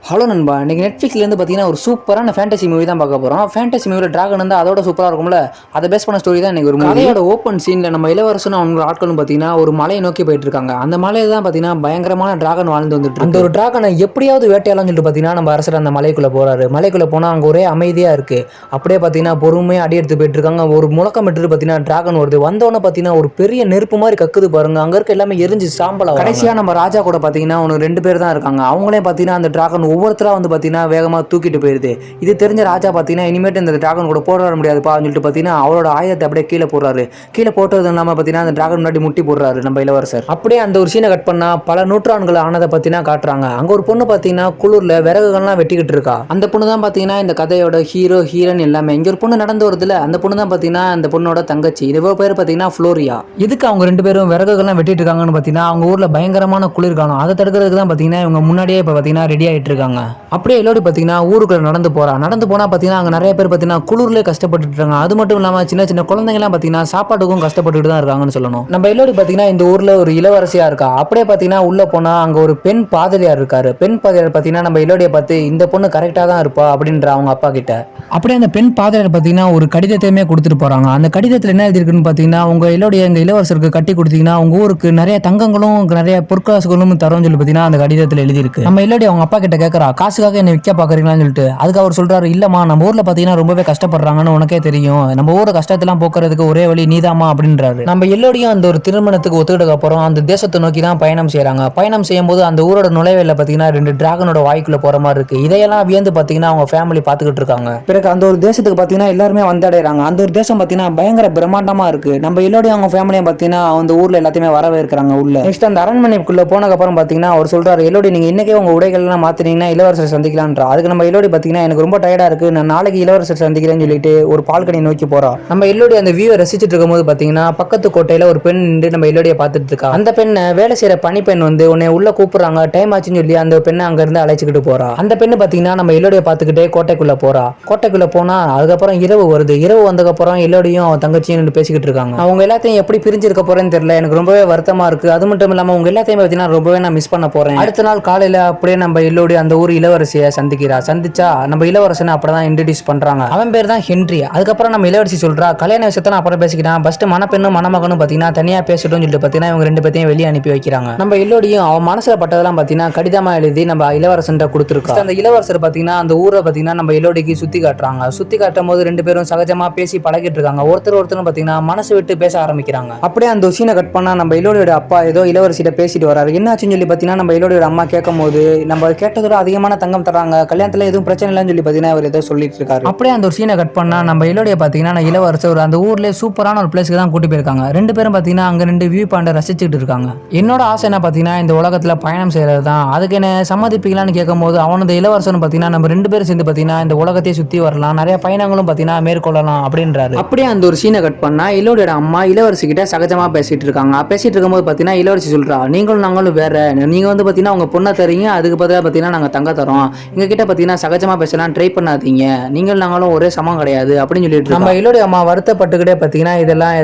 Hello நண்பா, இன்னைக்கு நெட்ஃப்ளிக்ஸ்லேருந்து பார்த்தீங்கன்னா ஒரு சூப்பரான ஃபேண்டசி மூவி தான் பார்க்க போகிறோம். ஃபேண்டசி மூவியில் டிராகன் வந்து அதோட சூப்பராக இருக்கும்ல, அதை பேஸ் பண்ண ஸ்டோரி தான் இன்னைக்கு ஒரு மூவி. கதையோட ஓப்பன் சீனில் நம்ம இளவரசனும் அவங்க ஆட்களும் பார்த்தீங்கன்னா ஒரு மலையை நோக்கி போயிட்டு இருக்காங்க. அந்த மலையில தான் பார்த்தீங்கன்னா பயங்கரமான டிராகன் வாழ்ந்து வந்துட்டு அந்த ஒரு டிராகனை எப்படியாவது வேட்டையாடலாம்னு சொல்லிட்டு பார்த்தீங்கன்னா நம்ம அரசர் அந்த மலைக்குள்ளே போறாரு. மலைக்குள்ளே போனால் அங்கே ஒரே அமைதியாக இருக்கு. அப்படியே பார்த்தீங்கன்னா பொறுமையாக அடி எடுத்து போயிட்டு இருக்காங்க. ஒரு முழக்கம் விட்டு பார்த்தீங்கன்னா டிராகன் வருது. வந்தோடனே பார்த்தீங்கன்னா ஒரு பெரிய நெருப்பு மாதிரி கக்குது பாருங்க. அங்கே இருக்க எல்லாமே எரிஞ்சு சாம்பலா. கடைசியாக நம்ம ராஜா கூட பார்த்தீங்கன்னா ஒன்று 2 பேர் தான் இருக்காங்க. அவங்களே பார்த்தீங்கன்னா அந்த டிராகன் ஒவ்வொருத்தரா வந்து பார்த்தீங்கன்னா வேகமாக தூக்கிட்டு போயிருது. இது தெரிஞ்ச ராஜா பார்த்தீங்கன்னா இனிமேட்டு இந்த டிராகன் கூட போராட முடியாதுப்பான்னு சொல்லிட்டு பார்த்தீங்கன்னா அவரோட ஆயுதத்தை அப்படியே கீழே போடுறாரு. கீழே போட்டது இல்லாமல் பார்த்தீங்கன்னா அந்த டிராகன் முன்னாடி முட்டி போடுறாரு நம்ம இளவரசர். அப்படியே அந்த ஒரு சீனை கட் பண்ணா பல நூற்றாண்டுகள் ஆனதை பார்த்தீங்கன்னா காட்டுறாங்க. அங்கே ஒரு பொண்ணு பார்த்தீங்கன்னா குளிரில் விறகுகள்லாம் வெட்டிக்கிட்டு இருக்கா. அந்த பொண்ணு தான் பார்த்தீங்கன்னா இந்த கதையோட ஹீரோ ஹீரோயின் எல்லாமே. இங்கே ஒரு பொண்ணு நடந்து வருதுல, அந்த பொண்ணு தான் பார்த்தீங்கன்னா அந்த பொண்ணோட தங்கச்சி. இது பேர் பார்த்தீங்கன்னா ஃப்ளோரியா. இதுக்கு அவங்க 2 பேரும் விறகுகள்லாம் வெட்டிட்டு இருக்காங்கன்னு பார்த்தீங்கன்னா அவங்க ஊரில் பயங்கரமான குளிர் காலம். அதை தடுக்கிறதுக்கு தான் பார்த்தீங்கன்னா இவங்க முன்னாடியே இப்போ பார்த்தீங்கன்னா ரெடி ஆகிட்டு இருக்காங்க. அப்படியே எல்லோரும் பார்த்தீங்கன்னா ஊருக்குள்ள நடந்து போனா பார்த்தீங்கன்னா அங்கே நிறைய பேர் பார்த்தீங்கன்னா குளிர்லேயே கஷ்டப்பட்டு இருக்காங்க. அது மட்டும் இல்லாமல் சின்ன சின்ன குழந்தைங்கலாம் பார்த்தீங்கன்னா சாப்பாட்டுக்கும் கஷ்டப்பட்டுட்டு தான் இருக்காங்கன்னு சொல்லணும். நம்ம எல்லோரும் பார்த்தீங்கன்னா இந்த ஊரில் ஒரு இளவரசியா இருக்கா. அப்படியே பார்த்தீங்கன்னா உள்ள போனா அங்கே ஒரு பெண் பாதிரியார் இருக்காரு. பெண் பாதிரியார் பார்த்தீங்கன்னா நம்ம எல்லோரைய பார்த்து இந்த பொண்ணு கரெக்டாக தான் இருப்பா அப்படின்ற அவங்க அப்பா கிட்ட. அப்படியே அந்த பெண் பாதிரியார் பார்த்தீங்கன்னா ஒரு கடிதத்தையுமே கொடுத்துட்டு போறாங்க. அந்த கடிதத்தில் என்ன எழுதிருக்குன்னு பார்த்தீங்கன்னா உங்க எல்லோருடைய எங்க இளவரசருக்கு கட்டி கொடுத்தீங்கன்னா உங்க ஊருக்கு நிறைய தங்கங்களும் நிறைய பொற்காசுகளும் தரும் சொல்லி பார்த்தீங்கன்னா அந்த கடிதத்தில் எழுதியிருக்கு. நம்ம எல்லோரும் அவங்க அப்பா கிட்ட கேட்கறா, காசுக்காக என்ன விற்க பாக்குறீங்களான்னு சொல்லிட்டு. அதுக்கு அவர் சொல்றாரு, இல்லம்மா நம்ம ஊர்ல பாத்தீங்கன்னா ரொம்பவே கஷ்டப்படுறாங்கன்னு உனக்கே தெரியும். நம்ம ஊர கஷ்டத்தெல்லாம் போக்குறதுக்கு ஒரே வழி நீதாமா அப்படின்றாரு. நம்ம எல்லோரையும் அந்த ஒரு திருமணத்துக்கு ஒத்துக்கிட்டதுக்கு அப்புறம் அந்த தேசத்தை நோக்கி தான் பயணம் செய்யறாங்க. பயணம் செய்யும் போது அந்த ஊரோட நுழைவேல பாத்தீங்கன்னா 2 டிராகனோட வாய்க்குள்ள போற மாதிரி இருக்கு. இதையெல்லாம் வியந்து பாத்தீங்கன்னா அவங்க ஃபேமிலி பாத்துக்கிட்டு இருக்காங்க. பிறகு அந்த ஒரு தேசத்துக்கு பாத்தீங்கன்னா எல்லாருமே வந்தடைறாங்க. அந்த ஒரு தேசம் பாத்தீங்கன்னா பயங்கர பிரம்மாண்டமா இருக்கு. நம்ம எல்லோரையும் அவங்க ஃபேமிலியும் பாத்தீங்கன்னா அந்த ஊர்ல எல்லாத்தையுமே வரவேற்கிறாங்க உள்ள. நெக்ஸ்ட் அந்த அரண்மனைக்குள்ள போனதுக்கு அப்புறம் பாத்தீங்கன்னா அவர் சொல்றாரு, எல்லோரும் நீங்க இன்னைக்கே உங்க உடைகள் எல்லாம் மாத்தினீங்கன்னா இளவரசரை சந்திக்கலாம்ன்ற. அதுக்கு நம்ம எல்லோரும் பாத்தீங்கன்னா எனக்கு ரொம்ப டயர்டா இருக்கு, நான் நாளைக்கு இளவரசர் சந்திக்கிறேன்னு சொல்லிட்டு ஒரு பால்கனி நோக்கி போறா. நம்ம எல்லோரும் அந்த வியூவை ரசிச்சுட்டு இருக்கும்போது பாத்தீங்கன்னா பக்கத்து கோட்டையில ஒரு பெண் நின்று நம்ம எல்லோரைய பார்த்துட்டு இருக்கா. அந்த பெண்ணை வேலை செய்யற பனி பெண் வந்து உன்னை உள்ள கூப்பிடுறாங்க, டைம் ஆச்சுன்னு சொல்லி அந்த பெண்ணை அங்க இருந்து அழைச்சிக்கிட்டு போறா. அந்த பெண்ணு பாத்தீங்கன்னா நம்ம எல்லோரைய பார்த்துக்கிட்டே கோட்டைக்குள்ள போறா. கோட்டைக்குள்ள போனா அதுக்கப்புறம் இரவு வருது. இரவு வந்ததுக்கு அப்புறம் எல்லோரையும் அவன் தங்கச்சியும் பேசிக்கிட்டு இருக்காங்க. அவங்க எல்லாத்தையும் எப்படி பிரிஞ்சிருக்க போறேன்னு தெரியல, எனக்கு ரொம்பவே வருத்தமா இருக்கு. அது மட்டும் இல்லாம உங்க எல்லாத்தையும் பாத்தீங்கன்னா ரொம்பவே நான் மிஸ் பண்ண போறேன். அடுத்த நாள் காலையில அப்படியே நம்ம எல்லோரும் அந்த ஊர் இளவரசியை சந்திச்சா நம்ம இளவரசனை அப்படிதான் இன்ட்ரோடியூஸ் பண்றாங்க. அவன் பேர் தான் ஹென்றி. அதுக்கப்புறம் நம்ம இளவரசி சொல்றா, கல்யாண விஷயத்த அப்புறம் பேசிக்கிட்டான், ஃபர்ஸ்ட் மணப்பெண்ணும் மணமகனும் பாத்தீங்கன்னா தனியா பேசட்டும்னு சொல்லிட்டு பாத்தீங்கன்னா இவங்க 2 பேத்தையும் வெளியே அனுப்பி வைக்கிறாங்க. நம்ம எல்லோரையும் அவன் மனசுல பட்டதெல்லாம் பாத்தீங்கன்னா கடிதமா எழுதி நம்ம இளவரசன் கொடுத்துருக்கோம். அந்த இளவரசர் பாத்தீங்கன்னா அந்த ஊரை பாத்தீங்கன்னா நம்ம எல்லோருக்கு சுத்தி காட்டுறாங்க. சுத்தி காட்டும் போது 2 பேரும் சகஜமா பேசி பழகிட்டு இருக்காங்க. ஒருத்தரும் பாத்தீங்கன்னா மனசு விட்டு பேச ஆரம்பிக்கிறாங்க. அப்படியே அந்த சீனை கட் பண்ணா நம்ம எல்லோரோட அப்பா ஏதோ இளவரசிட்ட பேசிட்டு வராரு. என்னாச்சுன்னு சொல்லி பாத்தீங்கன்னா நம்ம எல்லோரோட அம்மா கேட்கும் போது நம்ம கேட்டதோட அதிகமான தங்கம் தராங்க, கல்யாணத்துல எதுவும் பிரச்சனை இல்லைன்னு சொல்லி பாத்தீங்கன்னா அவர் ஏதோ சொல்லிட்டு இருக்காரு. அப்படியே அந்த ஒரு சீனை கட் பண்ணா நம்ம எல்லோரைய பாத்தீங்கன்னா இளவரசர் அந்த ஊர்ல சூப்பரான ஒரு பிளேஸ்க்கு தான் கூட்டி போயிருக்காங்க. 2 பேரும் பாத்தீங்கன்னா அங்க 2 வியூ பாயிண்ட ரசிச்சுட்டு இருக்காங்க. என்னோட ஆசை என்ன பாத்தீங்கன்னா இந்த உலகத்துல பயணம் செய்யறது தான். அதுக்கு என்ன சம்மதிப்பீங்களான்னு கேட்கும் போது அவனோட இளவரசன் பாத்தீங்கன்னா நம்ம 2 பேரும் சேர்ந்து பாத்தீங்கன்னா இந்த உலகத்தையே சுத்தி வரலாம், நிறைய பயணங்களும் பாத்தீங்கன்னா மேற்கொள்ளலாம் அப்படின்றாரு. அப்படியே அந்த ஒரு சீனை கட் பண்ணா இளவரோட அம்மா இளவரசி கிட்ட சகஜமா பேசிட்டு இருக்காங்க. பேசிட்டு இருக்கும்போது பாத்தீங்கன்னா இளவரசி சொல்றா, நீங்களும் நாங்களும் வேற, நீங்க வந்து பாத்தீங்கன்னா உங்க பொண்ணை தரீங்க, அதுக்கு பதிலா பாத்தீங்கன்னா நாங்க தங்க தரோம், எங்க கிட்ட பாத்தீங்கன்னா சகஜமா பேசலாம் ட்ரை பண்ணாதீங்க, நீங்கள் நாங்களும் ஒரே சமம் கிடையாது அப்படின்னு சொல்லிட்டு நம்ம எல்லோடைய அம்மா வருத்தப்பட்டுக்கிட்டே பாத்தீங்கன்னா இதெல்லாம்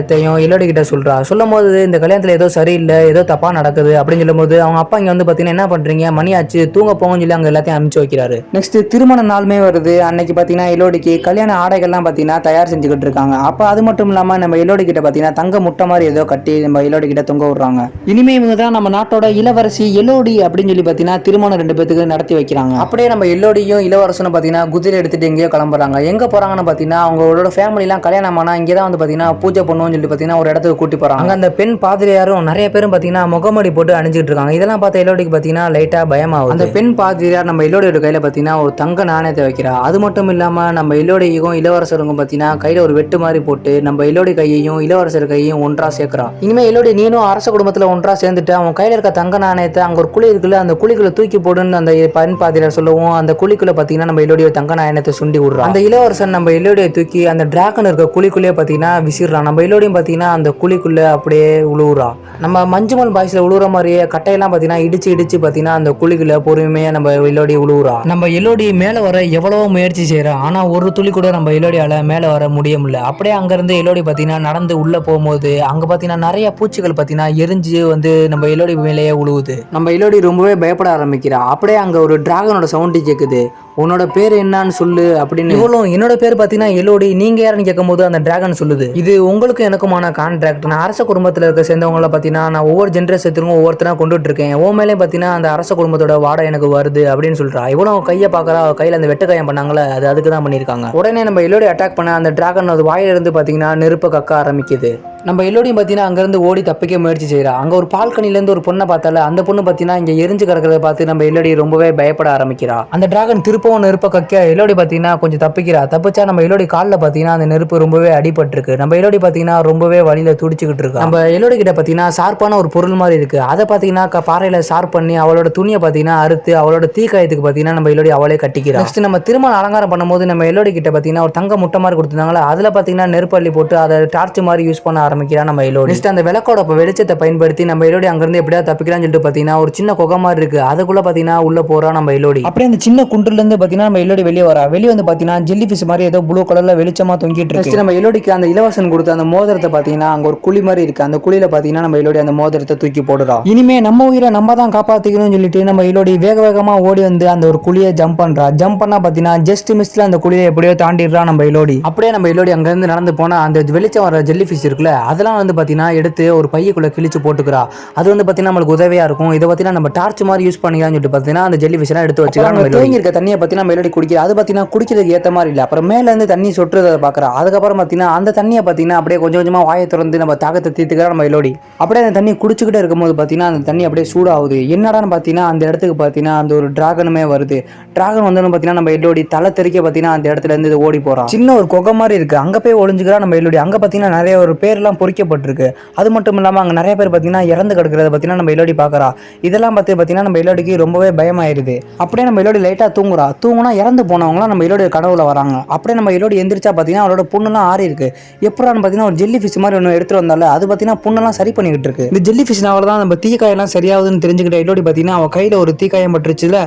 எல்லோடி கிட்ட சொல்றா. சொல்லும் போது இந்த கல்யாணத்துல ஏதோ சரியில்லை, ஏதோ தப்பா நடக்குது அப்படின்னு சொல்லும் போது அவங்க அப்பா இங்க வந்து பாத்தீங்கன்னா என்ன பண்றீங்க, மணி ஆச்சு, தூங்க போங்கன்னு சொல்லி அங்க எல்லாத்தையும் அனுப்பிச்சு வைக்கிறாரு. நெக்ஸ்ட் திருமண நாளுமே வருது. அன்னைக்கு பாத்தீங்கன்னா எல்லோடிக்கு கல்யாண ஆடைகள்லாம் பாத்தீங்கன்னா தயார் செஞ்சுக்கிட்டு இருக்காங்க. அப்ப அது மட்டும் இல்லாம நம்ம எல்லோடி கிட்ட பாத்தீங்கன்னா தங்க முட்டை மாதிரி ஏதோ கட்டி நம்ம எல்லோடி கிட்ட தொங்க விடுறாங்க. இனிமே இவங்க தான் நம்ம நாட்டோட இளவரசி எல்லோடி அப்படின்னு சொல்லி பாத்தீங்கன்னா திருமணம் 2 பேத்துக்கு நடத்தி வைக்கிறாங்க. அப்படியே நம்ம எல்லோடியும் இளவரசனும் பாத்தீங்கன்னா குதிரை எடுத்துட்டு எங்கேயோ கிளம்புறாங்க. எங்க போறாங்கன்னு பாத்தீங்கன்னா அவங்களோட ஃபேமிலி எல்லாம் கல்யாணம் ஆனா இங்கதான் வந்து பாத்தீங்கன்னா பூஜை பண்ணுவோம்னு சொல்லி பாத்தீங்கன்னா ஒரு இடத்துக்கு கூட்டி போறாங்க. அங்க அந்த பெண் பாதிரியாரும் நிறைய பேரும் பாத்தீங்கன்னா முகமடி போட்டு அணிஞ்சிட்டு இருக்காங்க. இதெல்லாம் பார்த்த எல்லோடிக்கு பாத்தீங்கன்னா லைட்டா பயமாகும். அந்த பெண் பாதிரியார் நம்ம எல்லோடியோட கையில பாத்தீங்கன்னா ஒரு தங்க நாணயத்தை வைக்கிறா. அது மட்டும் இல்லாம நம்ம எல்லோடியும் இளவரசருக்கும் பாத்தீங்கன்னா கையில ஒரு வெட்டு மாதிரி போட்டு நம்ம எல்லோடி கையையும் இளவரசர் கையையும் ஒன்றா சேர்க்கிறா. இனிமே எல்லோடி நீனும் அரச குடும்பத்துல ஒன்றா சேர்ந்துட்டு அவன் கையில இருக்க தங்க நாணயத்தை அங்க ஒரு குழி இருக்குல்ல, அந்த குழிக்குள்ள தூக்கி போடுன்னு அந்த பெண் பாதிரியார் சொல்லவும் அந்த குழிக்குள்ள பாத்தீங்கன்னா நம்ம எல்லோடிய தங்க நாணயத்தை சுண்டி விடுறா. அந்த இளவரசன் நம்ம எல்லோடிய தூக்கி அந்த டிராகன் இருக்க குழிக்குள்ளே பாத்தீங்கன்னா விசிறான். நம்ம எல்லோடியும் பாத்தீங்கன்னா அந்த குழிக்குள்ள அப்படியே உழுவுறா. நம்ம மஞ்சுமல் பாய்ஸ்ல உழுவுற மாதிரியே கட்டையெல்லாம் பாத்தீங்கன்னா இடிச்சு பாத்தீங்கன்னா அந்த குழிக்குள்ள பொறுமையா நம்ம எல்லோடி உழுவுறா. நம்ம எல்லோடி மேல வர எவ்வளவோ முயற்சி செய்யறா. ஆனா ஒரு துளி கூட நம்ம எல்லோடியால மேல வர முடியல. அப்படியே அங்க இருந்து எல்லோடி பாத்தீங்கன்னா நடந்து உள்ள போகும்போது அங்க பாத்தீங்கன்னா நிறைய பூச்சிகள் பாத்தீங்கன்னா எரிஞ்சு வந்து நம்ம எல்லோடி மேலேயே உழுவுது. நம்ம எல்லோடி ரொம்பவே பயப்பட ஆரம்பிக்கிறா. அப்படியே அங்க ஒரு ஒரு டிராகனோட சவுண்டு கேட்குது. உன்னோட பேர் என்னன்னு சொல்லு அப்படின்னு. இவளும் என்னோட பேர் பார்த்தீங்கன்னா எலோடி, நீங்க யாருன்னு கேட்கும்போது அந்த டிராகன் சொல்லுது, இது உங்களுக்கும் எனக்குமான கான்ட்ராக்ட். நான் அரச குடும்பத்தில் இருக்க சேர்ந்தவங்கள பார்த்தீங்கன்னா நான் ஒவ்வொரு ஜென்ரேஷத்துக்கும் ஒவ்வொருத்தனா கொண்டுட்டு இருக்கேன். ஓ மேலே பார்த்தீங்கன்னா அந்த அரச குடும்பத்தோட வாடை எனக்கு வருது அப்படின்னு சொல்றா. இவளும் கையை பார்க்கறா, கையில் அந்த வெட்டுக்காயம் பண்ணாங்களே அது அதுக்கு தான் பண்ணியிருக்காங்க. உடனே நம்ம எலோடி அட்டாக் பண்ண அந்த டிராகன் அது வாயிலிருந்து பார்த்தீங்கன்னா நெருப்பை கக்க ஆரம்பிக்குது. நம்ம எல்லோடையும் பார்த்தீங்கன்னா அங்கேருந்து ஓடி தப்பிக்க முயற்சி செய்கிறா. அங்கே ஒரு பால்கனிலேருந்து ஒரு பொண்ணை பார்த்தால அந்த பொண்ணு பார்த்தீங்கன்னா இங்கே எரிஞ்சு கிடக்கிறத பார்த்து நம்ம எல்லோடி ரொம்பவே பயப்பட ஆரம்பிக்கிறா. அந்த டிராகன் திருப்பவும் நெருப்பை கக்க எல்லோடி பார்த்தீங்கன்னா கொஞ்சம் தப்பிக்கிறா. தப்பிச்சா நம்ம எல்லோடி காலில் பார்த்தீங்கன்னா அந்த நெருப்பு ரொம்பவே அடிபட்டிருக்கு. நம்ம எல்லோடி பார்த்தீங்கன்னா ரொம்பவே வழியில் துடிச்சுக்கிட்டு இருக்கா. நம்ம எல்லோடி கிட்ட பார்த்தீங்கன்னா ஷார்ப்பான ஒரு பொருள் மாதிரி இருக்கு. அதை பார்த்தீங்கன்னா பாறையில் ஷார்ப் பண்ணி அவளோட துணியை பார்த்தீங்கன்னா அறுத்து அவளோட தீக்காயத்துக்கு பார்த்தீங்கன்னா நம்ம எல்லோடி அவளே கட்டிக்கிறா. நெக்ஸ்ட் நம்ம திருமண அலங்காரம் பண்ணும்போது நம்ம எல்லோடி கிட்ட பார்த்தீங்கன்னா ஒரு தங்க முட்டை மாதிரி கொடுத்துருந்தாங்களா, அதில் பார்த்தீங்கன்னா நெருப்பு அள்ளி போட்டு அதை டார்ச் மாதிரி யூஸ் பண்ண ஆரம்பிக்கிறா நம்ம எல்லோடி. நெக்ஸ்ட் அந்த விளக்கோட வெளிச்சத்தை பயன்படுத்தி நம்ம எல்லோடி அங்கிருந்து எப்படியாவது தப்பிக்கலாம்னு சொல்லிட்டு பார்த்தீங்கன்னா ஒரு சின்ன குகை மாதிரி இருக்கு, அதுக்குள்ள பார்த்தீங்கன்னா உள்ள போறா நம்ம எல்லோடி. அப்படியே அந்த சின்ன குண்டுல இருந்து பார்த்தீங்கன்னா நம்ம எல்லோடி வெளியே வரா. வெளியே வந்து பார்த்தீங்கன்னா ஜெல்லி ஃபிஷ் மாதிரி ஏதோ ப்ளூ கலர்ல வெளிச்சமா தொங்கிட்டு இருக்கு. நம்ம எல்லோடிக்கு அந்த இலவசன் கொடுத்த அந்த மோதிரத்தை பார்த்தீங்கன்னா அங்க ஒரு குழி மாதிரி இருக்கு. அந்த குழியில பார்த்தீங்கன்னா நம்ம எல்லோடி அந்த மோதிரத்தை தூக்கி போடுறா. இனிமே நம்ம உயிரை நம்ம தான் காப்பாத்திக்கணும்னு சொல்லிட்டு நம்ம எல்லோடி வேக வேகமா ஓடி வந்து அந்த ஒரு குழியை ஜம்ப் பண்றா. ஜம்ப் பண்ணா பார்த்தீங்கன்னா ஜஸ்ட் மிஸ்ல அந்த குழியை எப்படியோ தாண்டிடுறா நம்ம எல்லோடி. அப்படியே நம்ம எல்லோடி அங்க இருந்து நடந்து போனா அந்த வெளிச்சம் வர ஜெல்லி ஃபிஷ் இருக்குல்ல, அதெல்லாம் வந்து பார்த்தீங்கன்னா எடுத்து ஒரு பையக்குள்ள கிழிச்சு போட்டுக்கிறா. அது வந்து பார்த்தீங்கன்னா நம்மளுக்கு உதவியா இருக்கும். இதை பார்த்தீங்கன்னா நம்ம டார்ச் மாதிரி யூஸ் பண்ணிக்கலாம்னு சொல்லிட்டு பார்த்தீங்கன்னா அந்த ஜெல்லி ஃபிஷ் எல்லாம் எடுத்து வச்சுக்கலாம். நம்ம தேங்கி இருக்க தண்ணியை பார்த்தீங்கன்னா மெலோடி குடிக்கிற. அது பார்த்தீங்கன்னா குடிக்கிறதுக்கு ஏற்ற மாதிரி இல்லை. அப்புறம் மேல இருந்து தண்ணி சொட்டுறதை பார்க்குறா. அதுக்கப்புறம் பார்த்தீங்கன்னா அந்த தண்ணியை பார்த்தீங்கன்னா அப்படியே கொஞ்சம் கொஞ்சமாக வாயை திறந்து நம்ம தாகத்தை தீர்த்துக்கிறா நம்ம மெலோடி. அப்படியே அந்த தண்ணி குடிச்சுக்கிட்டே இருக்கும்போது பார்த்தீங்கன்னா அந்த தண்ணி அப்படியே சூடாகுது. என்னடான்னு பார்த்தீங்கன்னா அந்த இடத்துக்கு பார்த்தீங்கன்னா அந்த ஒரு டிராகனுமே வருது. டிராகன் வந்து பார்த்தீங்கன்னா நம்ம எல்லோடி தலை தெறிக்க பார்த்தீங்கன்னா அந்த இடத்துல இருந்து ஓடி போறான். சின்ன ஒரு குகை மாதிரி இருக்கு, அங்கே போய் ஒளிஞ்சுக்கிறா நம்ம எல்லோடி. அங்கே பார்த்தீங்கன்னா நிறைய ஒரு பேர்லாம் பொறிக்கப்பட்டிருக்கு. அது மட்டும் இல்லாமல் அங்கே நிறைய பேர் பார்த்தீங்கன்னா இறந்து கிடக்கிறத பார்த்தீங்கன்னா நம்ம எல்லோடி பார்க்குறா. இதெல்லாம் பார்த்து பார்த்தீங்கன்னா நம்ம எல்லோடிக்கு ரொம்பவே பயமாயிருது. அப்படியே நம்ம எல்லோடி லைட்டாக தூங்குனா இறந்து போனவங்களாம் நம்ம எல்லோடி கனவுல வராங்க. அப்படியே நம்ம எல்லோடி எந்திரிச்சா பார்த்தீங்கன்னா அவளோட புண்ணெல்லாம் ஆறி இருக்கு. எப்படான்னு பார்த்தீங்கன்னா ஒரு ஜெல்லி ஃபிஷ் மாதிரி ஒன்று எடுத்துட்டு வந்தால அது பார்த்தீங்கன்னா புண்ணெல்லாம் சரி பண்ணிக்கிட்டு இருக்கு. இந்த ஜெல்லி ஃபிஷ்னால தான் நம்ம தீக்காயெல்லாம் சரியாகுதுன்னு தெரிஞ்சுக்கிட்ட எல்லோடி பார்த்தீங்கன்னா அவள் கையில் ஒரு தீக்காயம் பட்டுருச்சுல,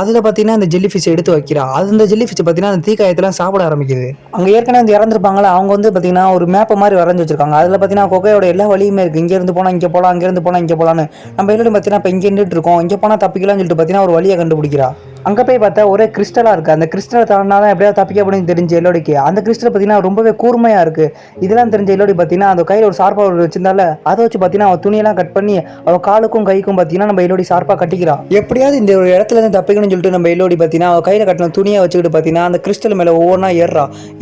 அதில் பார்த்தீங்கன்னா இந்த ஜெல்லி ஃபிஷ் எடுத்து வைக்கிறா. அது இந்த ஜெல்லி ஃபிஷ் பார்த்தீங்கன்னா அந்த தீக்காயத்தெல்லாம் சாப்பிட ஆரம்பிக்குது. அங்கே ஏற்கனவே வந்து இறந்துருப்பாங்களா, அவங்க வந்து பார்த்தீங்கன்னா ஒரு மேப்பை மாதிரி வரைஞ்சி வச்சிருக்காங்க. அதில் பார்த்தீங்கன்னா குகையோட எல்லா வழியுமே இருக்கு. இங்க இருந்து போனா இங்க போலாம், அங்க இருந்து போனா இங்க போலான்னு நம்ம எல்லோரும் பார்த்தீங்கன்னா இப்போ இங்கே நின்றுட்டு இருக்கோம், இங்கே போனால் தப்பிக்கலாம்னு சொல்லிட்டு பார்த்தீங்கன்னா ஒரு வழியை கண்டுபிடிக்கிறா. அங்கே போய் பார்த்தா ஒரே கிறிஸ்டலாக இருக்குது. அந்த கிறிஸ்டலை தாண்டினா தான் எப்படியாவது தப்பிக்க அப்படின்னு தெரிஞ்ச எல்லோடிக்கு. அந்த கிறிஸ்டல் பார்த்தீங்கன்னா ரொம்பவே கூர்மையாக இருக்குது. இதெல்லாம் தெரிஞ்ச எல்லோடி பார்த்தீங்கன்னா அந்த கையில் ஒரு ஷார்ப்பாக ஒரு வச்சிருந்தால அதை வச்சு பார்த்தீங்கன்னா அவள் துணியெல்லாம் கட் பண்ணி அவள் காலுக்கும் கைக்கும் பார்த்தீங்கன்னா நம்ம எல்லோடி ஷார்ப்பாக கட்டிக்கிறா. எப்படியாவது இந்த ஒரு இடத்துல இருந்து தப்பிக்கணும்னு சொல்லிட்டு நம்ம எல்லோடி பார்த்தீங்கன்னா அவள் கையில் கட்டின துணியை வச்சுக்கிட்டு பார்த்தீங்கன்னா அந்த கிறிஸ்டல் மேலே ஒவ்வொன்றா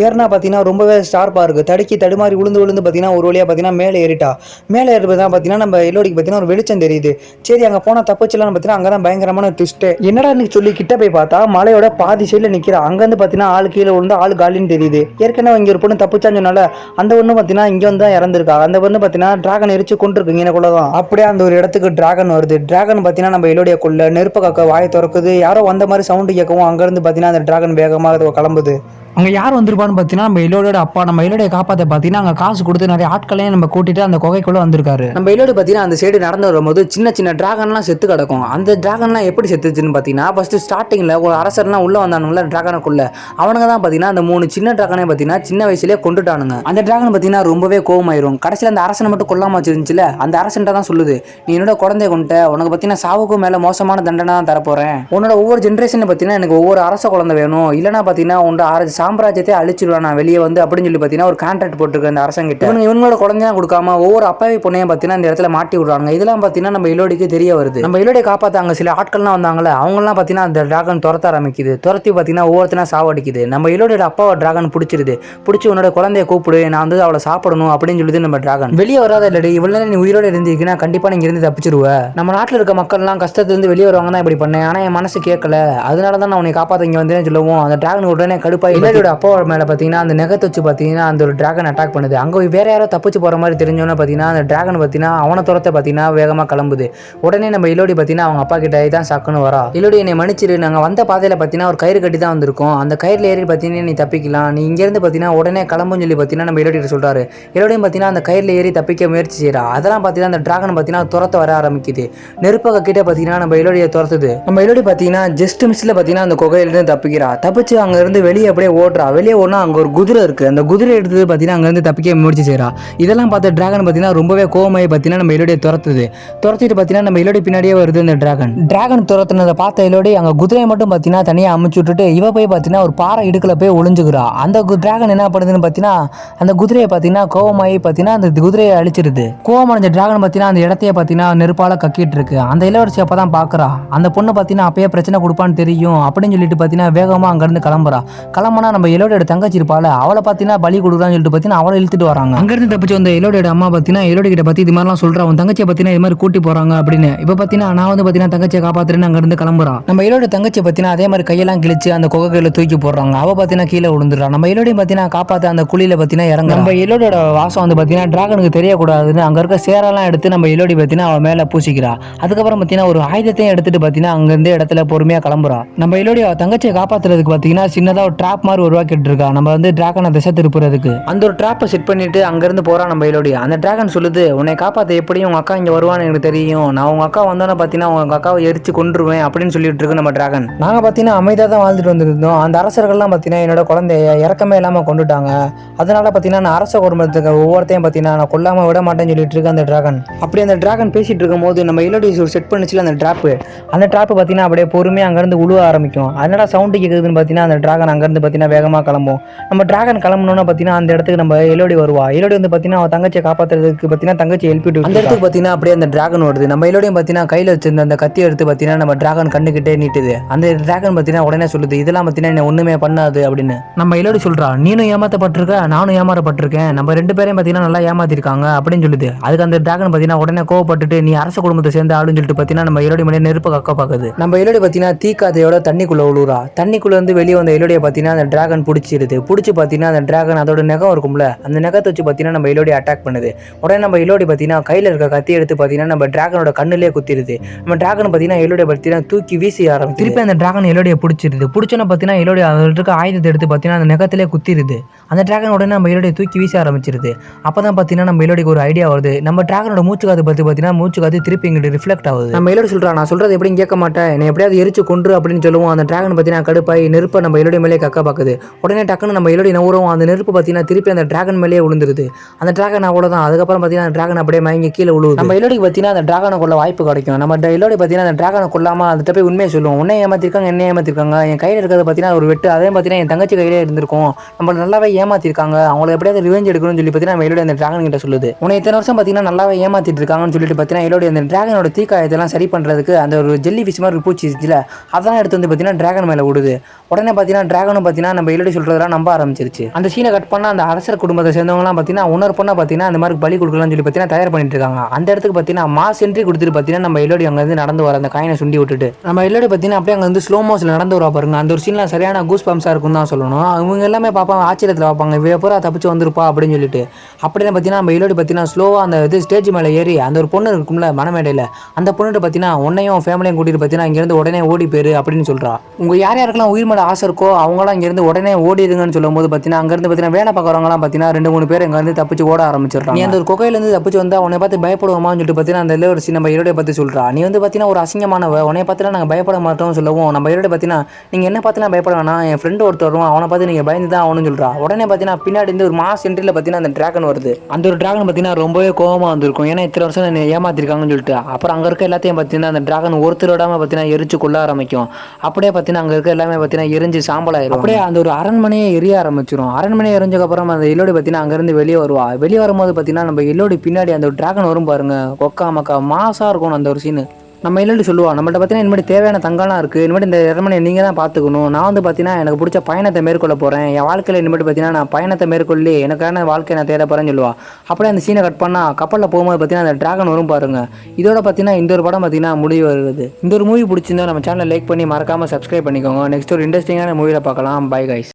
ஏறினா பார்த்தீங்கன்னா ரொம்பவே ஷார்ப்பாக இருக்குது. தடுக்கி தடுமாறி விழுந்து பார்த்தீங்கன்னா ஒரு வழியாக பார்த்தீங்கன்னா மேலே ஏறிட்டா. மேலே ஏறுறது தான் பார்த்தீங்கன்னா நம்ம எல்லோடிக்கு பார்த்தீங்கன்னா ஒரு வெளிச்சம் தெரியுது. சரி அங்கே போனால் தப்பிச்சலாம் பார்த்தீங்கன்னா அங்கே தான் பயங்கரமான ட்விஸ்ட். என்னடா சொல்லி கிட்ட போய் பார்த்தா மலையோட பாதி சைடில் நிற்கிறா. அங்கேருந்து பார்த்தீங்கன்னா ஆள் கீழே விழுந்து ஆள் காலின்னு தெரியுது. ஏற்கனவே இங்கே ஒரு பொண்ணு தப்பிச்சான்னு சொன்னால அந்த ஒன்று பார்த்தீங்கன்னா இங்கே வந்து தான் இறந்துருக்கா. அந்த பொண்ணு பார்த்தீங்கன்னா டிராகன் எரிச்சு கொண்டிருக்கு இங்கனக்குள்ள தான். அப்படியே அந்த ஒரு இடத்துக்கு டிராகன் வருது. டிராகன் பார்த்தீங்கன்னா நம்ம எல்லோடிய கொள்ள நெருப்ப காக்க வாயை திறக்குது. யாரோ வந்த மாதிரி சவுண்டு கேட்கவும் அங்கேருந்து பார்த்தீங்கன்னா அந்த டிராகன் வேகமாக கிளம்புது. அங்கே யார் வந்திருப்பான்னு பார்த்தீங்கன்னா நம்ம எல்லோட அப்பா. நம்ம எல்லோடைய காப்பாற்ற பார்த்தீங்கன்னா அங்கே காசு கொடுத்து நிறைய ஆட்களையும் நம்ம கூட்டிட்டு அந்த குகைக்குள்ளே வந்திருக்காரு. நம்ம எல்லோட பார்த்தீங்கன்னா அந்த சைடு நடந்து வரும்போது சின்ன சின்ன டிராகன்லாம் செத்து கிடக்கும். அந்த டிராகன்லாம் எப்படி செத்துச்சுன்னு பார்த்தீங்கன்னா ஃபர்ஸ்ட் ஸ்டார்டிங்கில் ஒரு அரசர்லாம் உள்ளே வந்தானுங்களா டிராகனுக்குள்ள, அவனுங்க தான் பார்த்தீங்கன்னா அந்த 3 சின்ன டிராகனை பார்த்தீங்கன்னா சின்ன வயசுலேயே கொண்டுட்டானுங்க. அந்த டிராகன் பார்த்தீங்கன்னா ரொம்பவே கோவமாயிரும். கடைசியில் அந்த அரசனை மட்டும் கொல்லாம வச்சிருந்துச்சுல, அந்த அரசன்ட்ட தான் சொல்லுது, நீ என்னோட குழந்தைய கொண்டுட்ட, உனக்கு பார்த்தீங்கன்னா சாவுக்கும் மேலே மோசமான தண்டனை தான் தரப்போறேன். உன்னோட ஒவ்வொரு ஜென்ரேஷன் பார்த்தீங்கன்னா எனக்கு ஒவ்வொரு அரச குழந்தை வேணும், இல்லைன்னா பார்த்தீங்கன்னா உன்னோட சாம்ராஜ்யத்தை அழிச்சிடுவான் நான் வெளியே வந்து அப்படின்னு சொல்லி பார்த்தீங்கன்னா ஒரு கான்ட்ராக்ட் போட்டுருக்கு அந்த அரசங்கிட்ட. இவங்களோட குழந்தையா கொடுக்காம ஒவ்வொரு அப்பாவி பொண்ணையும் பார்த்தீங்கன்னா இந்த இடத்துல மாட்டி விடுறாங்க. இதெல்லாம் பார்த்தீங்கன்னா நம்ம எல்லோடிக்கு தெரிய வருது. நம்ம எல்லோடியை காப்பாற்றாங்க சில ஆட்கள்லாம் வந்தாங்களே, அவங்கலாம் பார்த்தீங்கன்னா அந்த டிராகன் துரத்த ஆரம்பிக்குது. துரத்தி பார்த்தீங்கன்னா ஒவ்வொருத்தனா சாவடிக்குது. நம்ம எல்லோடியோட அப்பாவை டிராகன் பிடிச்சிருது. பிடிச்சி உன்னோட குழந்தைய கூப்பிடு, நான் வந்து அவளை சாப்பிடணும் அப்படின்னு சொல்லிட்டு நம்ம டிராகன் வெளியே வராத இல்லடி, இவ்வளவு நீ உயிரோடு இருந்திருக்கீங்கன்னா கண்டிப்பா நீங்க இருந்து தப்பிச்சிருவ. நம்ம நாட்டில் இருக்க மக்கள்லாம் கஷ்டத்துலேருந்து வெளியே வருவாங்க தான் இப்படி பண்ணேன், ஆனால் என் மனசு கேட்கல, அதனால தான் நான் உன்னை காப்பாற்ற இங்கே வந்து சொல்லுவோம். அந்த டிராகன் உடனே கடுப்பாக எல்லோட அப்பா மேலே பார்த்தீங்கன்னா அந்த நெகத்தை வச்சு பார்த்தீங்கன்னா அந்த ஒரு டிராகன் அட்டாக் பண்ணுது. அங்கே வேற யாரோ தப்பிச்சு போகிற மாதிரி தெரிஞ்சோன்னு பார்த்தீங்கன்னா அந்த டிராகன் பார்த்தீங்கன்னா அவனை துரத்தை பார்த்தீங்கன்னா வேகமாக கிளம்புது. உடனே நம்ம எல்லோடி பார்த்தீங்கன்னா அவங்க அப்பா கிட்ட தான் சக்குன்னு வரா. எல்லோடி என்னை மன்னிச்சிரு, நாங்கள் வந்த பாதையில் பார்த்தீங்கன்னா ஒரு கயிறு கட்டி தான் வந்திருக்கோம், அந்த கயிறில் ஏறி பார்த்தீங்கன்னா நீ தப்பிக்கலாம், நீ இங்கேருந்து பார்த்தீங்கன்னா உடனே கிளம்புன்னு சொல்லி பார்த்தீங்கன்னா நம்ம எல்லோடி சொல்கிறாரு. எல்லோடையும் பார்த்தீங்கன்னா அந்த கயிறில் ஏறி தப்பிக்க முயற்சி செய்கிறா. அதெல்லாம் பார்த்தீங்கன்னா அந்த டிராகன் பார்த்தீங்கன்னா துரத்த வர ஆரம்பிக்குது. நெருப்பக கிட்ட பார்த்தீங்கன்னா நம்ம எல்லோடியை துரத்துது. நம்ம எல்லோடி பார்த்தீங்கன்னா ஜஸ்ட் மிஸ்ல பார்த்தீங்கன்னா அந்த குகையிலிருந்து தப்பிக்கிறா. தப்பிச்சு அங்கேருந்து வெளியே அப்படியே ஓடுறா. வெளியே ஓடினா அங்கே ஒரு குதிரை இருக்குது. அந்த குதிரை எடுத்தது பார்த்தீங்கன்னா அங்கேருந்து தப்பிக்க முயற்சி செய்கிறா. இதெல்லாம் பார்த்த டிராகன் பார்த்தீங்கன்னா ரொம்பவே கோவமாயி பார்த்தீங்கன்னா நம்ம எலோடியை துரத்திட்டு பார்த்தீங்கன்னா நம்ம எலோடி பின்னாடியே வருது இந்த டிராகன் துரத்துனதை பார்த்த எலோடி அங்கே குதிரையை மட்டும் பார்த்தீங்கன்னா தனியாக அமுச்சு விட்டுட்டு இவ போய் பார்த்தீங்கன்னா ஒரு பாறை இடுக்கில் போய் ஒளிஞ்சுக்கிறா. அந்த டிராகன் என்ன பண்ணுதுன்னு பார்த்தீங்கன்னா அந்த குதிரையை பார்த்தீங்கன்னா கோவமாயி பார்த்தீங்கன்னா அந்த குதிரையை அழிச்சிருது. கோவமடைஞ்ச டிராகன் பார்த்தீங்கன்னா அந்த இடத்தையே பார்த்தீங்கன்னா நெருப்பால கக்கிட்டு இருக்கு. அந்த இளவரசி அப்போ தான் பார்க்குறா. அந்த பொண்ணு பார்த்தீங்கன்னா அப்பயே பிரச்சனை கொடுப்பான்னு தெரியும் அப்படின்னு சொல்லிட்டு பார்த்தீங்கன்னா வேகமாக அங்கேருந்து கிளம்புனா நம்ம எலோடியோட தங்கச்சி இருப்பாள், அவளை பார்த்தீங்கன்னா பலி கொடுக்குறான்னு சொல்லிட்டு பார்த்தீங்கன்னா அவளை இழுத்துட்டு வராங்க. அங்கேருந்து தப்பிச்சு வந்த எலோடியோட அம்மா பார்த்தீங்கன்னா எலோடி கிட்ட பற்றி இது மாதிரிலாம் சொல்கிறா, உன் தங்கச்சியை பார்த்தீங்கன்னா இது மாதிரி கூட்டி போகிறாங்க அப்படின்னு. இப்போ பார்த்தீங்கன்னா நான் வந்து பார்த்தீங்கன்னா தங்கச்சியை காப்பாற்றுறேன்னு அங்கேருந்து கிளம்புறா. நம்ம எலோட தங்கச்சியை பார்த்தீங்கன்னா அதே மாதிரி கையெல்லாம் கிழிச்சு அந்த குகையில தூக்கி போடுறாங்க. அவள் பார்த்தீங்கன்னா கீழே விழுந்துடுறா. நம்ம எலோடையும் பார்த்தீங்கன்னா காப்பாற்ற அந்த குழியில பார்த்தீங்கன்னா இறங்க. நம்ம எலோடோட வாசம் வந்து பார்த்தீங்கன்னா டிராகனுக்கு தெரியக்கூடாதுன்னு அங்கே இருக்க சேரெல்லாம் எடுத்து நம்ம எலோடி பார்த்தீங்கன்னா அவள் மேலே பூசிக்கிறா. அதுக்கப்புறம் பார்த்தீங்கன்னா ஒரு ஆயுதத்தையும் எடுத்துட்டு பார்த்தீங்கன்னா அங்கேருந்து இடத்துல பொறுமையாக கிளம்புறா. நம்ம எலோடி தங்கச்சியை காப்பாற்றுறதுக்கு பார்த்தீங்கன்னா சின்னதாக ஒரு ட்ராப் மாதிரி உருவாக்கிட்டு இருக்கா. நம்ம வந்து டிராகனை திசை திருப்புறதுக்கு அந்த ஒரு ட்ராப்பை செட் பண்ணிட்டு அங்கேருந்து போறா நம்ம எலோடி. அந்த டிராகன் சொல்லுது, உன்னை காப்பாற்ற எப்படியும் உங்க அக்கா இங்கே வருவான்னு எனக்கு தெரியும். நான் உங்க அக்கா வந்தோன்னே பார்த்தீங்கன்னா உங்க அக்காவை எரிச்சு கொண்டுருவேன் அப்படின்னு சொல்லிட்டு இருக்கு நம்ம டிராகன். நாங்கள் பார்த்தீங்கன்னா அமைதியாக தான் வாழ்ந்துட்டு வந்திருந்தோம். அந்த அரசர்கள்லாம் பார்த்தீங்கன்னா என்னோட குழந்தைய இறக்கமே இல்லாமல் கொண்டுட்டாங்க. அதனால பார்த்தீங்கன்னா நான் அரச குடும்பத்துக்கு ஒவ்வொருத்தையும் பார்த்தீங்கன்னா நான் கொல்லாமல் விட மாட்டேன்னு சொல்லிட்டு இருக்கு அந்த டிராகன். அப்படி அந்த டிராகன் பேசிட்டு இருக்கும் போது நம்ம எலோடி செட் பண்ணிச்சுல அந்த ட்ராப்பு பார்த்தீங்கன்னா அப்படியே பொறுமையாக அங்கேருந்து உழுவ ஆரம்பிக்கும். அதனால சவுண்டு கேட்குதுன்னு பார்த்தீங்கன்னா அந்த டிராகன் அங்கேருந்து பார்த்தீங்கன்னா வேகமாக கிளம்பும். நம்ம டிராகன் கிளம்பணும்னா பார்த்தீங்கன்னா அந்த இடத்துக்கு நம்ம எலோடி வருவா. எலோடி வந்து பார்த்தீங்கன்னா அவன் தங்கச்சியை காப்பாற்றுறதுக்கு பார்த்தீங்கன்னா தங்கச்சி எழுப்பிட்டு அந்த இடத்துக்கு பார்த்தீங்கன்னா அப்படியே அந்த டிராகன் வருது. நம்ம எலோடியும் பார்த்தீங்கன்னா கையில் வச்சிருந்த அந்த கத்தி எடுத்து பார்த்தீங்கன்னா நம்ம டிராகன் கண்ணுக்கிட்டே நீட்டுது. அந்த டிராகன் பார்த்தீங்கன்னா உடனே சொல்லுது, இதெல்லாம் பார்த்தீங்கன்னா என்ன ஒண்ணுமே பண்ணாது அப்படின்னு. நம்ம எலோடி சொல்றா, நீனும் ஏமாத்தப்பட்டிருக்க நானும் ஏமாறப்பட்டிருக்கேன், நம்ம ரெண்டு பேரையும் பார்த்தீங்கன்னா நல்லா ஏமாத்திருக்காங்க அப்படின்னு சொல்லுது. அதுக்கு அந்த டிராகன் பார்த்தீங்கன்னா உடனே கோவப்பட்டுட்டு நீ அரச குடும்பத்தை சேர்ந்து ஆளுன்னு சொல்லிட்டு பார்த்தீங்கன்னா நம்ம எலோடி மேலே நெருப்பு கக்க பார்க்குது. நம்ம எலோடி பார்த்தீங்கன்னா தீக்காதையோட தண்ணிக்குள்ள விழுறா. தண்ணிக்குள்ள வந்து வெளியே வந்த எலோடியை பார்த்தீங்கன்னா அந்த டிராகன் பிடிச்சிருது. பிடிச்சி பார்த்தீங்கன்னா அந்த டிராகன் அதோட நெகம் இருக்கும்ல, அந்த நெகத்தை வச்சு பார்த்தீங்கன்னா நம்ம எலோடி அட்டாக் பண்ணுது. உடனே நம்ம எலோடி பார்த்தீங்கன்னா கையில் இருக்க கத்தி எடுத்து பார்த்தீங்கன்னா நம்ம டிராகனோட கண்ணுலேயே குத்திடுது. நம்ம டிராகன் பார்த்தீங்கன்னா எலோடியை பார்த்தீங்கன்னா தூக்கி வீசி ஆரம்பிச்சு திருப்பி அந்த டிராகன் எலோடியை பிடிச்சிருது. பிடிச்சோன்னு பார்த்தீங்கன்னா எலோடி அதில் இருக்க ஆயுதத்தை எடுத்து பார்த்தீங்கன்னா அந்த நெகத்திலே குத்திடுது. அந்த டிராகன் உடனே நம்ம எலோடியை தூக்கி வீச ஆரம்பிச்சிருது. அப்போ தான் பார்த்தீங்கன்னா நம்ம எலோடிக்கு ஒரு ஐடியா வருது. நம்ம டிராகனோட மூச்சு காத்து பற்றி பார்த்தீங்கன்னா மூச்சு காத்து திருப்பி இங்கிட்டு ரிஃப்ளெக்ட் ஆகுது. நம்ம எலோடி சொல்கிறா, நான் சொல்கிறது எப்படியும் கேட்க மாட்டேன், என்னை எப்படியாவது எரிச்சு கொன்று அப்படின்னு சொல்லுவோம். அந்த டிராகன் பார்த்தீங்கன்னா கடுப்பாய் நெருப்பை நம்ம எலோடி மேலே கக்க பார்க்குது. உடனே டக்குன்னு நம்ம எலோடி நவுறோம். அந்த நெருப்பு பார்த்தீங்கன்னா திருப்பி அந்த டிராகன் மேலேயே விழுந்துருது. அந்த டிராகன் அவ்வளோதான். அதுக்கப்புறம் பார்த்தீங்கன்னா அந்த டிராகன் அப்படியே மயங்கி கீழே விழுவுது. நம்ம எலோடிக்கு பார்த்தீங்கன்னா அந்த டிராகனை கொள்ள வாய்ப்பு கிடைக்கும். நம்ம எலோடி பார்த்தீங்கன்னா அந்த டிராகனை கொள்ளாமல் அந்த போய் உண்மையை சொல்லுவோம். உன்னை ஏமாத்திருக்காங்க, என்ன ஏமாத்திருக்காங்க, என் கையில் இருக்கிறத பார்த்தீங்கன்னா ஒரு வெட்டு, அதே பார்த்தீங்கன்னா என் தங்கச்சி கையிலே இருந்திருக்கும், நம்மள நல்லாவே ஏமாத்திருக்காங்க, அவங்களை எப்படியாவது ரிவெஞ்ச் எடுக்கணும்னு சொல்லி பார்த்தீங்கன்னா நம்ம எலோடி அந்த டிராகன் கிட்ட சொல்லுது. உன்னை இத்தனை வருஷம் பார்த்தீங்கன்னா நல்லாவே ஏமாத்திட்டு இருக்காங்கன்னு சொல்லிட்டு பார்த்தீங்கன்னா எலோடி அந்த டிராகனோட தீக்காயத்தெல்லாம் சரி பண்ணுறதுக்கு அந்த ஒரு ஜெல்லி ஃபிஷ் மாதிரி பூச்சி இருந்துச்சுல அதெல்லாம் எடுத்து வந்து பார்த்தீங்கன்னா டிராகன் மேலே விடுது. உடனே பார்த்தீங்கன்னா டிராகனும் பார்த்தீங்கன்னா நம்ம எலோடி சொல்றதெல்லாம் நம்ப ஆரம்பிச்சிருச்சு. அந்த சீனை கட் பண்ணா அந்த அரசர் குடும்பத்தை சேர்ந்தவங்கலாம் பார்த்தீங்கன்னா உணர் பொண்ணை பார்த்தீங்கன்னா அந்த மாதிரி பலி கொடுக்கலாம்னு சொல்லி பார்த்தீங்கன்னா தயார் பண்ணிட்டு இருக்காங்க. அந்த இடத்துக்கு பார்த்தீங்கன்னா மாஸ் என்ட்ரி கொடுத்துட்டு பார்த்தீங்கன்னா நம்ம எலோடி அங்கேருந்து நடந்து வர அந்த காயினை சுண்டி விட்டுட்டு நம்ம எலோடி பார்த்தீங்கன்னா அப்படியே அங்கே வந்து ஸ்லோ மோஷன்ல நடந்து வரா பாருங்க. அந்த ஒரு சீன்லாம் சரியான கூஸ் பம்ஸாக இருக்கும் தான் சொல்லணும். அவங்க எல்லாமே பார்ப்பாங்க, ஆச்சரியத்தில் பார்ப்பாங்க, இவ்வளோ பூரா தப்பிச்சு வந்துருப்பா அப்படின்னு சொல்லிட்டு. அப்படியே பார்த்தீங்கன்னா நம்ம எலோடி பார்த்தீங்கன்னா ஸ்லோவாக அந்த இது ஸ்டேஜ் மேலே ஏறி அந்த ஒரு பொண்ணு இருக்கும்ல மனமேடையில், அந்த பொண்ணுகிட்ட பார்த்தீங்கன்னா உன்னையும் ஃபேமிலியும் கூட்டிட்டு பார்த்தீங்கன்னா இங்கேருந்து உடனே ஓடி போயிரு அப்படின்னு சொல்றா. உங்க யார் யாருக்கெல்லாம் உயிர் மேலே ஆசை இருக்கோ அவங்களாம் இங்கேருந்து உடனே ஓடிடுங்கன்னு சொல்லும் போது பார்த்தீங்கன்னா அங்கேருந்து பார்த்தீங்கன்னா வேலை பார்க்குறவங்களாம் பார்த்தீங்கன்னா 2-3 பேர் இங்கேருந்து தப்பிச்சு ஓட ஆரம்பிச்சிடறாங்க. நீ அந்த ஒரு குகையிலேருந்து தப்பிச்சு வந்தா உன்னை பார்த்து பயப்படுவோமான்னு சொல்லிட்டு பார்த்தீங்கன்னா அந்த இளவரசி நம்ம எலோடியை பற்றி சொல்றா. நீ வந்து பார்த்தீங்கன்னா ஒரு அசிங்கமானவ, உன்னை பார்த்துலாம் நாங்கள் பயப்பட மாட்டோம்னு சொல்லவும் நம்ம எலோடி பார்த்தீங்கன்னா நீங்கள் என்ன பார்த்துலாம் பயப்பட வேணாம், என் ஃப்ரெண்டு ஒருத்தர் வரும், அவனை பார்த்து நீங்கள் பயந்து தான் ஆகணும்னு சொல்றா. உடனே பார்த்தீங்கன்னா பின்னாடி இருந்து ஒரு மாஸ் என்ட்ரியில் பார்த்தீங்கன்னா அந்த டிராகன் வருது. அந்த ஒரு டிராகன் பார்த்தீங்கன்னா ரொம்பவே கோவமாக வந்திருக்கும், ஏன்னா இத்தனை வருஷம் என்னை ஏமாத்திருக்காங்கன்னு சொல்லிட்டு. அப்புறம் அங்கே இருக்க எல்லாத்தையும் பார்த்தீங்கன்னா அந்த டிராகன் ஒருத்தரோட பார்த்தீங்கன்னா எரிச்சு கொள்ள ஆரம்பிக்கும். அப்படியே பார்த்தீங்கன்னா அங்கே இருக்க எல்லாமே பார்த்தீங்கன்னா எரிஞ்சு சாம்பலாயிரும். அப்படியே அந்த ஒரு அரண்மனையை எரிய ஆரம்பிச்சிடும். அரண்மனையை எரிஞ்சக்கப்புறம் அந்த எலோடி பார்த்தீங்கன்னா அங்கேருந்து வெளியே வருவா. வெளியே வரும்போது பார்த்தீங்கன்னா நம்ம எலோடி பின்னாடி அந்த ஒரு டிராகன் வரும் பாருங்க, கொக்கா மக்கா மாசாக இருக்கும் அந்த ஒரு சீனு. நம்ம எல்லோரும் சொல்லுவா, நம்மள்ட்ட பார்த்தீங்கன்னா இனிமேல் தேவையான தங்கம்லாம் இருக்குது, இனிமேல் இந்த அரண்மனையை நீங்கள் தான் பார்த்துக்கணும், நான் வந்து பார்த்தீங்கன்னா எனக்கு பிடிச்ச பயணத்தை மேற்கொள்ள போகிறேன், என் வாழ்க்கையில் இனிமேல் பார்த்தீங்கன்னா நான் பயணத்தை மேற்கொள்ளி எனக்கான வாழ்க்கையை நான் தேட போகிறேன்னு சொல்லுவா. அப்படியே அந்த சீனை கட் பண்ணால் கப்பலில் போகும்போது பார்த்தீங்கன்னா அந்த டிராகன் வரும் பாருங்க. இதோட பார்த்தீங்கன்னா இந்த ஒரு படம் பார்த்தீங்கன்னா முடிவு வருது. இந்த ஒரு மூவி பிடிச்சிருந்தா நம்ம சேனலை லைக் பண்ணி மறக்காமல் சப்ஸ்கிரைப் பண்ணிக்கோங்க. நெக்ஸ்ட் ஒரு இன்ட்ரெஸ்டிங்கான மூவியில் பார்க்கலாம். Bye guys.